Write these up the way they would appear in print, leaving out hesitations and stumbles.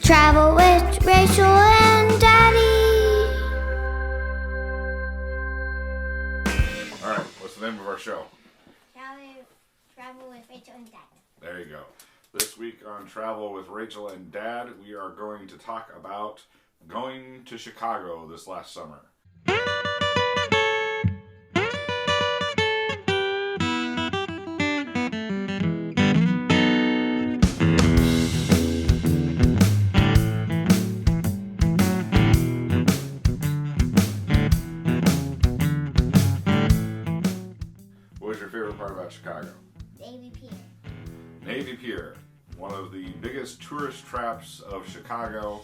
Travel with Rachel and Daddy. All right, what's the name of our show? Travel with Rachel and Dad. There you go. This week on Travel with Rachel and Dad, we are going to talk about going to Chicago this last summer. What was your favorite part about Chicago? Navy Pier. Navy Pier, one of the biggest tourist traps of Chicago.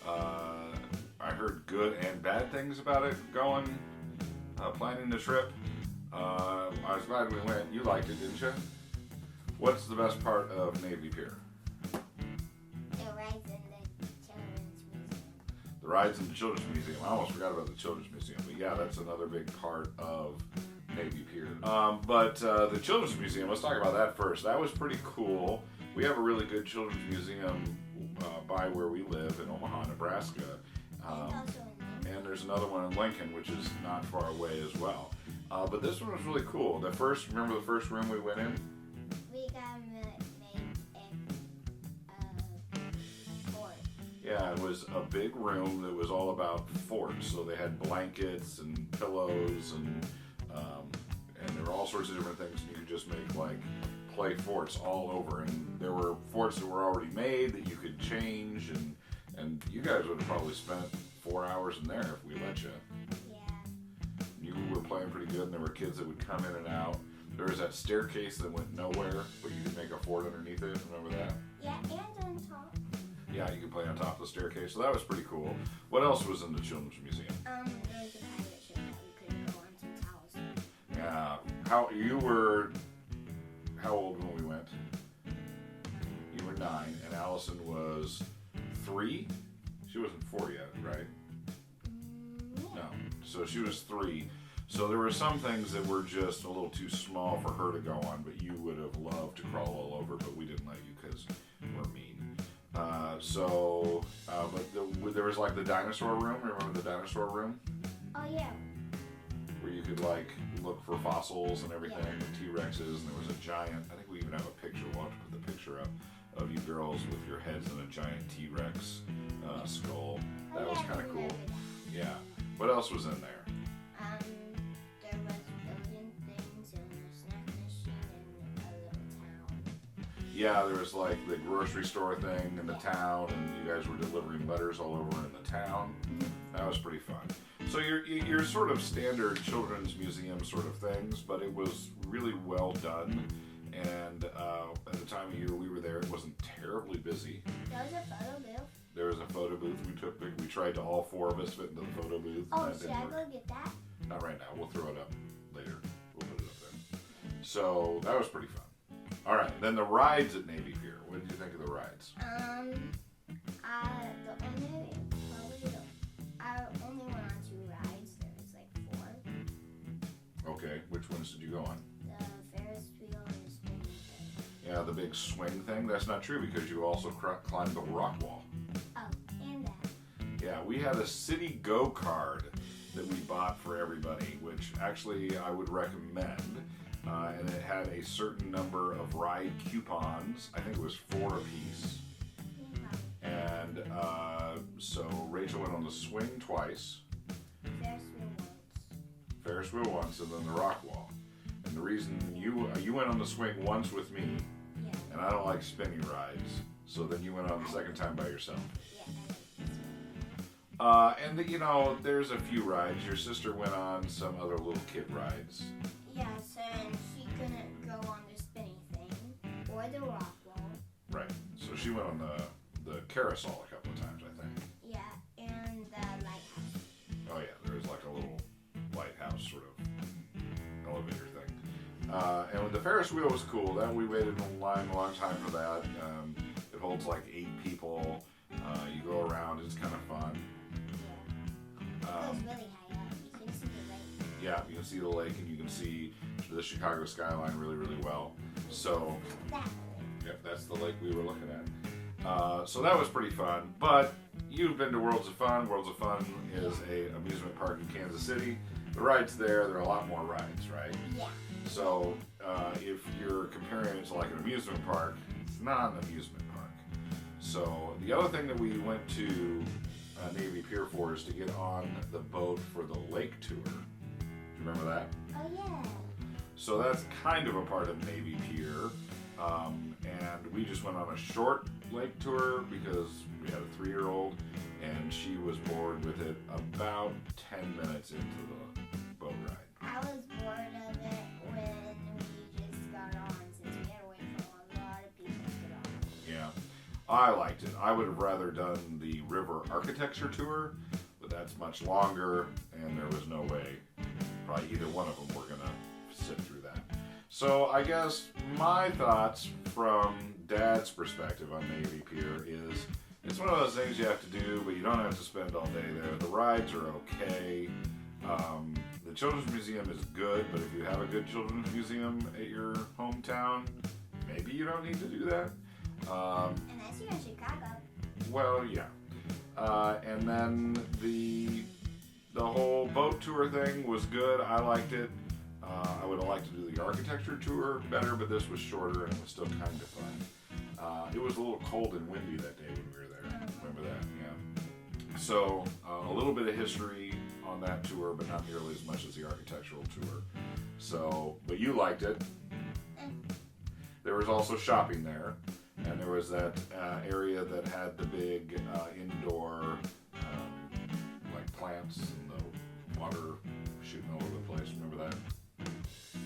I heard good and bad things about it planning the trip. I was glad we went. You liked it, didn't you? What's the best part of Navy Pier? The rides in the Children's Museum. The rides in the Children's Museum. I almost forgot about the Children's Museum, but yeah, that's another big part of Navy Pier. But the Children's Museum, let's talk about that first. That was pretty cool. We have a really good Children's Museum by where we live in Omaha, Nebraska. And there's another one in Lincoln, which is not far away as well. But this one was really cool. Remember the first room we went in? We got made a fort. Yeah, it was a big room that was all about forts. So they had blankets and pillows and there were all sorts of different things. You could just make like clay forts all over. And there were forts that were already made that you could change. And you guys would have probably spent 4 hours in there if we let you. Yeah. You were playing pretty good, and there were kids that would come in and out. There was that staircase that went nowhere, but you could make a fort underneath it. Remember that? Yeah, and on top. Yeah, you could play on top of the staircase, so that was pretty cool. What else was in the Children's Museum? There was a pirate ship that we couldn't go on some towels. Yeah. How old when we went? You were 9, and Allison was 3. She wasn't 4 yet, right? No. So she was 3. So there were some things that were just a little too small for her to go on, but you would have loved to crawl all over, but we didn't let you because we're mean. But there was like the dinosaur room. Remember the dinosaur room? Oh, yeah. Where you could like look for fossils and everything, and T-Rexes, and there was a giant, I think we even have a picture, we'll have to put the picture up, of you girls with your heads in a giant T-Rex skull. That was kind of cool. Yeah. What else was in there? There was building things and a snack machine and a little town. Yeah, there was like the grocery store thing in the town, and you guys were delivering letters all over in the town. That was pretty fun. So you're sort of standard children's museum sort of things, but it was really well done. And at the time of year we were there, it wasn't terribly busy. There was a photo booth. There was a photo booth we tried to all 4 of us fit into the photo booth. Oh, should I go get that? Not right now. We'll throw it up later. We'll put it up there. So that was pretty fun. All right, then the rides at Navy Pier. What did you think of the rides? I only went on 2 rides. There was like 4. Okay, which ones did you go on? The Ferris wheel and the spinning thing. Yeah, the big swing thing. That's not true because you also climbed the rock wall. Oh, and that. Yeah, we had a city go card that we bought for everybody, which actually I would recommend. And it had a certain number of ride coupons. I think it was 4 apiece. And so Rachel went on the swing twice. Ferris wheel once, and then the rock wall. And the reason you went on the swing once with me, and I don't like spinning rides, so then you went on the second time by yourself. And there's a few rides. Your sister went on some other little kid rides. Yeah, so she couldn't go on the spinning thing or the rock wall. Right. So she went on the carousel a couple of times, I think. Yeah, and the lighthouse. Oh yeah, there was like a little lighthouse sort of elevator thing. And the Ferris wheel was cool. That we waited in line a long time for that. It holds like 8 people. You go around. It's kind of fun. Yeah. It goes really high up. You can see the lake. Yeah, you can see the lake and you can see the Chicago skyline really, really well. So, yep, that's the lake we were looking at. So that was pretty fun. But you've been to Worlds of Fun. Worlds of Fun is a amusement park in Kansas City. The rides there are a lot more rides, right? Yeah. So if you're comparing it to like an amusement park, it's not an amusement park. So the other thing that we went to Navy Pier for is to get on the boat for the lake tour. Do you remember that? Oh yeah. So that's kind of a part of Navy Pier. And we just went on a short lake tour because we had a 3-year-old and she was bored with it about 10 minutes into the boat ride. I was bored of it when we just got on since we had to wait for a lot of people to get on. Yeah, I liked it. I would have rather done the river architecture tour, but that's much longer and there was no way probably either one of them were going to sit through that. So I guess my thoughts from Dad's perspective on Navy Pier is it's one of those things you have to do, but you don't have to spend all day there. The rides are okay. The Children's Museum is good, but if you have a good Children's Museum at your hometown, maybe you don't need to do that. Unless you're in Chicago. Well, yeah. And then the whole boat tour thing was good. I liked it. I would have liked to do the architecture tour better, but this was shorter and it was still kind of fun. It was a little cold and windy that day when we were there. Remember that? Yeah. So a little bit of history on that tour, but not nearly as much as the architectural tour. So, but you liked it. There was also shopping there, and there was that area that had the big indoor like plants and the water shooting all over the place. Remember that?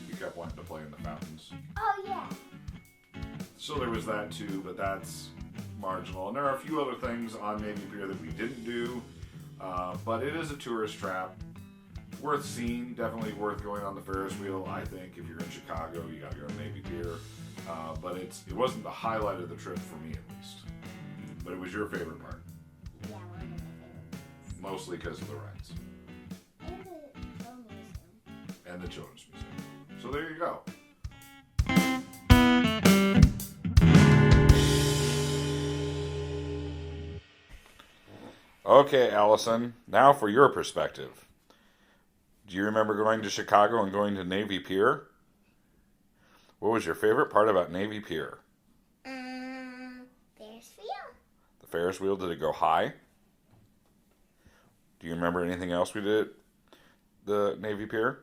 You kept wanting to play in the fountains. Oh yeah. So there was that too, but that's marginal. And there are a few other things on Navy Pier that we didn't do, but it is a tourist trap. Worth seeing, definitely worth going on the Ferris wheel. I think if you're in Chicago, you got to go to Navy Pier. But it wasn't the highlight of the trip for me, at least. But it was your favorite part, Yeah, one of my favorites. mostly because of the rides And the film museum. and the Children's Museum. So there you go. Okay, Allison, now for your perspective. Do you remember going to Chicago and going to Navy Pier? What was your favorite part about Navy Pier? Ferris wheel. The Ferris wheel, did it go high? Do you remember anything else we did at the Navy Pier?